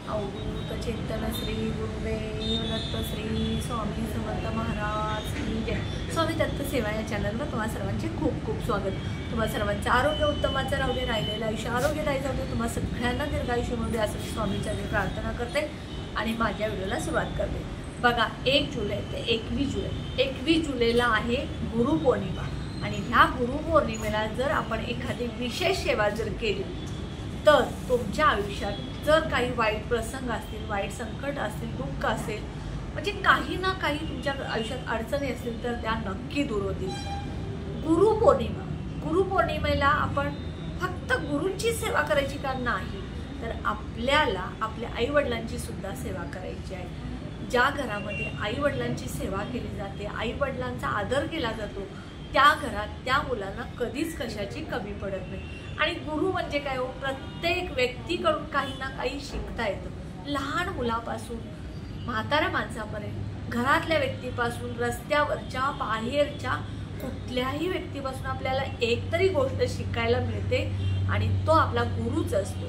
अवधूत चिंतन श्री गुरुदेव दत्त श्री स्वामी समर्थ महाराज की जय। स्वामी दत्त सेवा या चॅनलवर तुम्हा सर्वांचे खूप खूप स्वागत। तुम्हा सर्वांचं आरोग्य उत्तमाचं राहू दे, राहिलेलं आयुष्य आरोग्यदायी जाऊ दे, तुम्हा सगळ्यांना दीर्घायुष्य मिळू दे असं स्वामीच्या प्रार्थना करते आणि माझ्या व्हिडिओला सुरुवात करते। बघा 1 जुलै ते 21 जुलैला आहे गुरुपौर्णिमा आणि ह्या गुरुपौर्णिमेला जर आपण एखादी विशेष सेवा जर केली तर तुमच्या आयुष्यात जर काही वाईट प्रसंग असतील, वाईट संकट असतील, दुःख असेल, म्हणजे काही ना काही तुमच्या आयुष्यात अडचणी असतील तर त्या नक्की दूर होतील। गुरुपौर्णिमेला आपण फक्त गुरूंची सेवा करायची का नाही, तर आपल्याला आपल्या आईवडिलांची सुद्धा सेवा करायची आहे। ज्या घरामध्ये आईवडिलांची सेवा केली जाते, आईवडिलांचा आदर केला जातो, त्या घरात त्या मुलांना कधीच कशाची कमी पडत नाही। आणि गुरु म्हणजे काय हो, प्रत्येक व्यक्तीकडून काही ना काही शिकता येतं। लहान मुलापासून म्हाताऱ्या माणसापर्यंत, घरातल्या व्यक्तीपासून रस्त्यावरच्या बाहेरच्या कुठल्याही व्यक्तीपासून आपल्याला एक तरी गोष्ट शिकायला मिळते आणि तो आपला गुरुच असतो।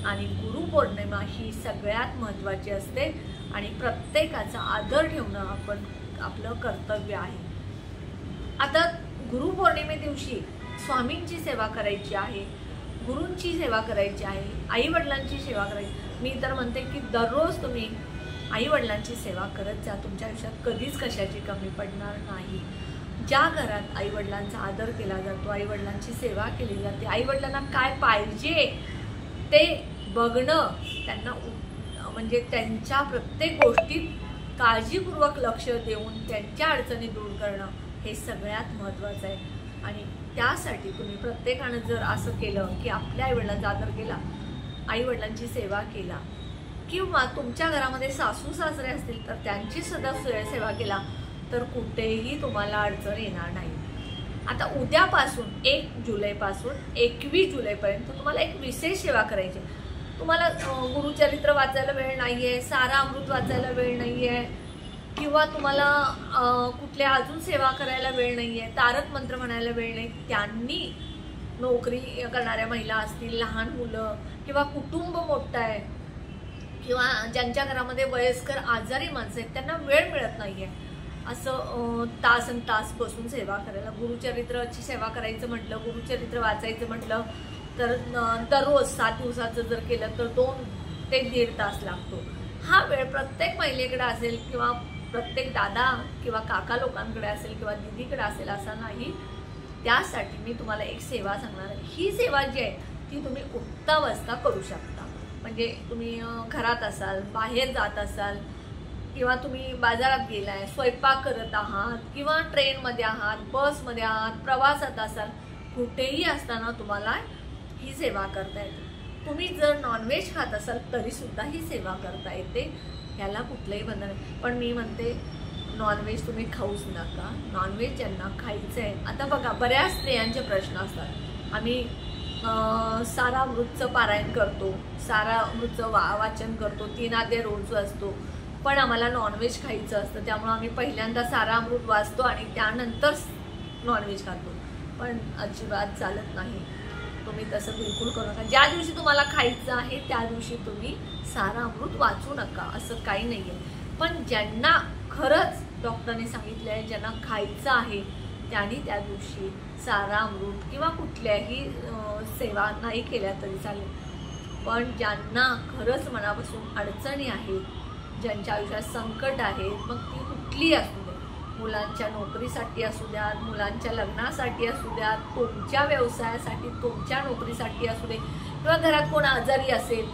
आणि गुरुपौर्णिमा ही सगळ्यात महत्त्वाची असते आणि प्रत्येकाचा आदर ठेवणं आपण आपलं कर्तव्य आहे। आता गुरुपौर्णिमे दिवशी स्वामींची सेवा करायची आहे, गुरूंची सेवा करायची आहे, आईवडिलांची सेवा करायची। मी तर म्हणते की दररोज तुम्ही आईवडिलांची सेवा करत जा, तुमच्या आयुष्यात कधीच कशाची कमी पडणार नाही। ज्या घरात आईवडिलांचा आदर केला जातो, आईवडिलांची सेवा केली जाते, आईवडिलांना काय पाहिजे ते बघणं, त्यांना म्हणजे त्यांच्या प्रत्येक गोष्टीत काळजीपूर्वक लक्ष देऊन त्यांच्या अडचणी दूर करणं हे सगळ्यात महत्त्वाचं आहे। आणि त्यासाठी तुम्ही प्रत्येकानं जर असं केलं की आपल्या आईवडिलांचा आदर केला, आईवडिलांची सेवा केला, किंवा तुमच्या घरामध्ये सासू सासरे असतील तर त्यांची सुद्धा सेवा केला तर कुठेही तुम्हाला अडचण येणार नाही। आता उद्यापासून 1 जुलैपासून 21 जुलैपर्यंत तुम्हाला एक विशेष सेवा करायची। तुम्हाला गुरुचरित्र वाचायला वेळ नाही आहे, सारा अमृत वाचायला वेळ नाही आहे, किंवा तुम्हाला कुठल्या अजून सेवा करायला वेळ नाही आहे, तारक मंत्र म्हणायला वेळ नाही, त्यांनी नोकरी करणाऱ्या महिला असतील, लहान मुलं किंवा कुटुंब मोठं आहे, किंवा ज्यांच्या घरामध्ये वयस्कर आजारी माणसं आहेत त्यांना वेळ मिळत नाही आहे असं तासन तास बसून सेवा करायला। गुरुचरित्राची सेवा करायचं म्हटलं, गुरुचरित्र वाचायचं म्हटलं तर दररोज 7 दिवसाचं जर केलं तर 2 ते 1.5 तास लागतो। हा वेळ प्रत्येक महिलेकडे असेल किंवा प्रत्येक दादा किंवा काका लोकांकडे असेल किंवा दीदीकडे असेल असा नाही। त्यासाठी मी तुम्हाला एक सेवा सांगणार आहे। ही सेवा जी आहे ती तुम्ही उठता बसता करू शकता। म्हणजे तुम्ही घरात असाल, बाहेर जात असाल, किंवा तुम्ही बाजारात गेलाय, स्वयंपाक करत आहात, किंवा ट्रेनमध्ये आहात, बसमध्ये आहात, प्रवासात असाल, कुठेही असताना तुम्हाला ही सेवा करता येते। तुम्ही जर नॉनव्हेज खात असाल तरी सुद्धा ही सेवा करता येते, ह्याला कुठलंही बंधन नाही। पण मी म्हणते नॉनव्हेज तुम्ही खाऊच नका। नॉनव्हेज ज्यांना खायचं आहे, आता बघा बऱ्याच स्त्रियांचे प्रश्न असतात, आम्ही सारा अमृतचं पारायण करतो, सारा अमृतचं वाचन करतो, 3 अध्याय रोज असतो, पण आम्हाला नॉनव्हेज खायचं असतं, त्यामुळे आम्ही पहिल्यांदा सारा अमृत वाचतो आणि त्यानंतर नॉनव्हेज खातो। पण अजिबात चालत नाही, तुम्ही तसं बिलकुल करू नका। ज्या दिवशी तुम्हाला खायचं आहे त्या दिवशी तुम्ही सारा अमृत वाचू नका, असं काही नाही आहे। पण ज्यांना खरंच डॉक्टरने सांगितलं आहे, ज्यांना खायचं आहे त्यांनी त्या दिवशी सारा अमृत किंवा कुठल्याही सेवा नाही केल्या तरी चालेल। पण ज्यांना खरंच मनापासून अडचणी आहेत, ज्यांच्या आयुष्यात संकट आहे, मग ती कुठली असू दे, मुलांच्या नोकरीसाठी असू द्यात, मुलांच्या लग्नासाठी असू द्यात, तुमच्या व्यवसायासाठी, तुमच्या नोकरीसाठी असू दे, किंवा घरात कोण आजारी असेल,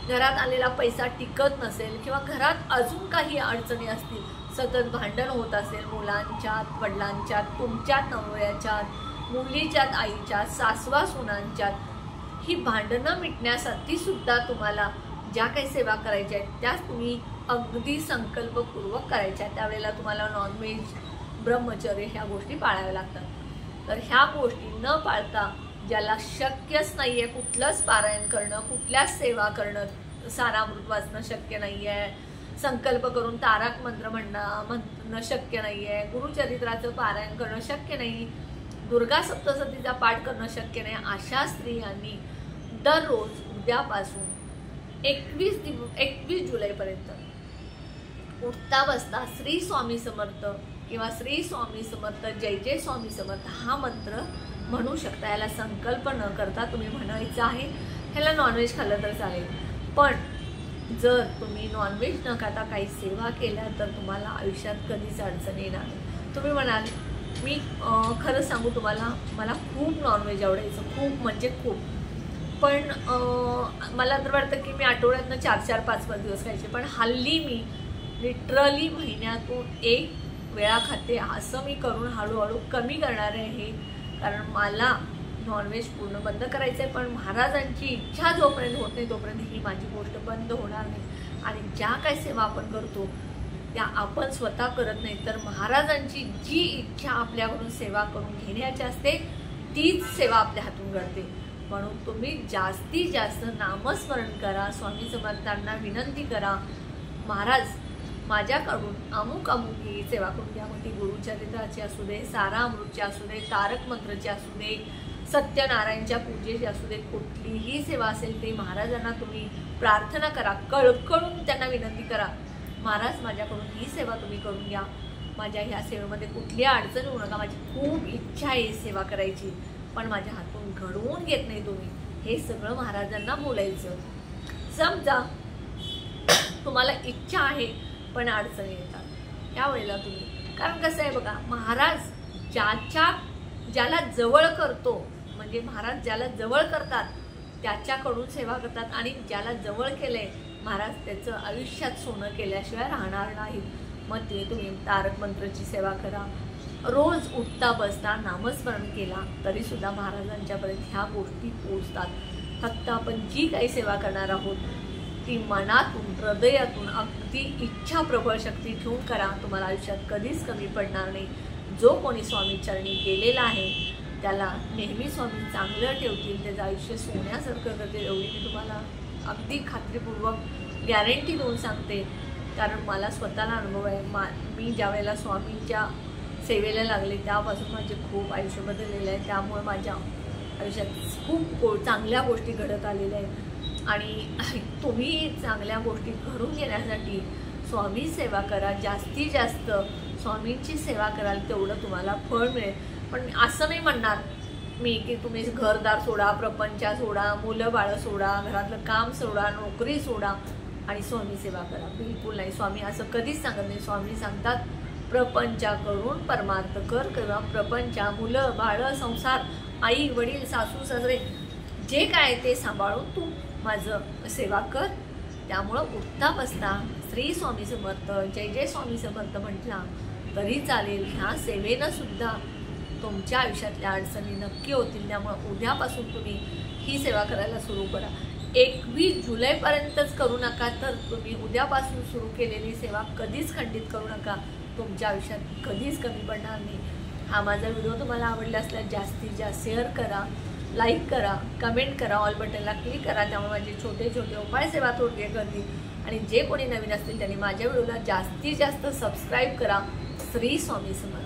घरात आलेला पैसा टिकत नसेल, किंवा घरात अजून काही अडचणी असतील, सतत भांडण होत असेल मुलांच्यात, वडिलांच्यात, तुमच्यात, नवऱ्याच्यात, मुलीच्यात, आईच्यात, सासवा सुनांच्यात, ही भांडणं मिटण्यासाठी सुद्धा तुम्हाला ज्या काही सेवा करायच्या आहेत त्याच तुम्ही अगदी संकल्पपूर्वक करायच्या। त्यावेळेला तुम्हाला नॉनव्हेज, ब्रह्मचर्य ह्या गोष्टी पाळाव्या लागतात। तर ह्या गोष्टी न पाळता ज्याला शक्यच नाही आहे कुठलंच पारायण करणं, कुठल्याच सेवा करणं, सारा अमृत वाचणं शक्य नाही आहे, संकल्प करून तारक मंत्र म्हणणं शक्य नाही आहे, गुरुचरित्राचं पारायण करणं शक्य नाही, दुर्गा सप्तशतीचा पाठ करणं शक्य नाही, अशा स्त्रियांनी दररोज उद्यापासून 21 वाजेपर्यंत उठता बसता श्री स्वामी समर्थ किंवा श्री स्वामी समर्थ, जय जय स्वामी समर्थ हा मंत्र म्हणू शकता. याला संकल्प न करता तुम्ही म्हणायचं आहे. ह्याला नॉनव्हेज खाल्लं तर चालेल, पण जर तुम्ही नॉनव्हेज न खाता काही सेवा केल्या तर तुम्हाला आयुष्यात कधीच अडचण येणार नाही. तुम्ही म्हणाल मी खरं सांगू तुम्हाला, मला खूप नॉनव्हेज आवडायचं, खूप म्हणजे खूप, पण मला तर वाटतं की मी आठवड्यातनं 4-4, 5-5 दिवस खायचे, पण हल्ली मी लिटरली महिन्यातून 1 वेळा खाते. असं मी करून हळूहळू कमी करणार आहे, कारण मला नॉनव्हेज पूर्ण बंद करायचं आहे. पण महाराजांची इच्छा जोपर्यंत होत नाही तोपर्यंत ही माझी गोष्ट बंद होणार नाही. आणि ज्या काही सेवा आपण करतो त्या आपण स्वतः करत नाही, तर महाराजांची जी इच्छा आपल्याकडून सेवा करून घेण्याची असते तीच सेवा आपल्या हातून घडते. म्हणून तुम्ही जास्तीत जास्त नामस्मरण करा, स्वामी समर्थांना विनंती करा, महाराज माझ्याकडून अमुक अमुक ही सेवा करून घ्या. मग ती गुरुचरित्राची असू दे, सारामृतची असू दे, तारक मंत्रची असू दे, सत्यनारायणच्या पूजेची असू दे, कुठलीही सेवा असेल ते महाराजांना तुम्ही प्रार्थना करा, कळकळून त्यांना विनंती करा, महाराज माझ्याकडून ही सेवा तुम्ही करून घ्या. माझ्या ह्या सेवेमध्ये कुठली अडचण होऊ नका. माझी खूप इच्छा आहे सेवा करायची, पण माझ्या हातून घडवून घेत नाही तुम्ही. हे सगळं महाराजांना बोलायचं. समजा तुम्हाला इच्छा आहे पण अडचणी येतात, त्यावेळेला तुम्ही, कारण कसं आहे बघा, महाराज ज्याला जवळ करतो, म्हणजे महाराज ज्याला जवळ करतात त्याच्याकडून सेवा करतात, आणि ज्याला जवळ केलंय महाराज त्याचं आयुष्यात सोनं केल्याशिवाय राहणार नाही. मग ते तुम्ही तारक मंत्रची सेवा करा, रोज उठता बसता नामस्मरण केला तरी सुद्धा महाराजांच्यापर्यंत ह्या गोष्टी पोहोचतात. फक्त आपण जी काही सेवा करणार आहोत ती मनातून, हृदयातून, अगदी इच्छा प्रबळ शक्ती ठेवून करा. तुम्हाला आयुष्यात कधीच कमी पडणार नाही. जो कोणी स्वामी चरणी गेलेला आहे त्याला नेहमी स्वामी चांगलं ठेवतील, त्याचं आयुष्य सोन्यासारखं करतील, एवढी मी तुम्हाला अगदी खात्रीपूर्वक गॅरंटी देऊन सांगते. कारण मला स्वतःला अनुभव आहे. मी ज्या वेळेला स्वामींच्या सेवेला लागले त्यापासून माझे खूप आयुष्य बदललेलं आहे. त्यामुळे माझ्या आयुष्यात खूप चांगल्या गोष्टी घडत आलेल्या आहेत. आणि तुम्ही चांगल्या गोष्टी घडून घेण्यासाठी स्वामी सेवा करा, जास्तीत जास्त स्वामींची सेवा कराल तेवढं तुम्हाला फळ मिळेल. पण असं नाही म्हणणार मी की तुम्ही घरदार सोडा, प्रपंच सोडा, मुलं बाळं सोडा, घरातलं काम सोडा, नोकरी सोडा आणि स्वामी सेवा करा. बिलकुल नाही. स्वामी असं कधीच सांगत नाही. स्वामी सांगतात प्रपंचा करून परमार्थ कर, किंवा प्रपंचा, मुलं बाळं, संसार, आई वडील, सासू सासरे जे काय ते सांभाळून तू माझं सेवा कर. त्यामुळं उठता बसता श्री स्वामी समर्थ, जय जय स्वामी समर्थ म्हटला तरी चालेल. ह्या सेवेनं सुद्धा तुमच्या आयुष्यातल्या अडचणी नक्की होतील. त्यामुळे उद्यापासून तुम्ही ही सेवा करायला सुरू करा. 21 जुलैपर्यंतच करू नका, तर तुम्ही उद्यापासून सुरू केलेली सेवा कधीच खंडित करू नका. तुमच्या आयुष्यात कधीच कमी पडणार नाही. हा माझा व्हिडिओ तुम्हाला आवडला असल्यास जास्तीत जास्त शेअर करा, लाईक करा, कमेंट करा, ऑल बटनला क्लिक करा. त्यामुळे माझे छोटे छोटे उपाय सेवा थोडके करतील. आणि जे कोणी नवीन असतील त्यांनी माझ्या व्हिडिओला जास्तीत जास्त सबस्क्राईब करा. श्री स्वामी समर्थ.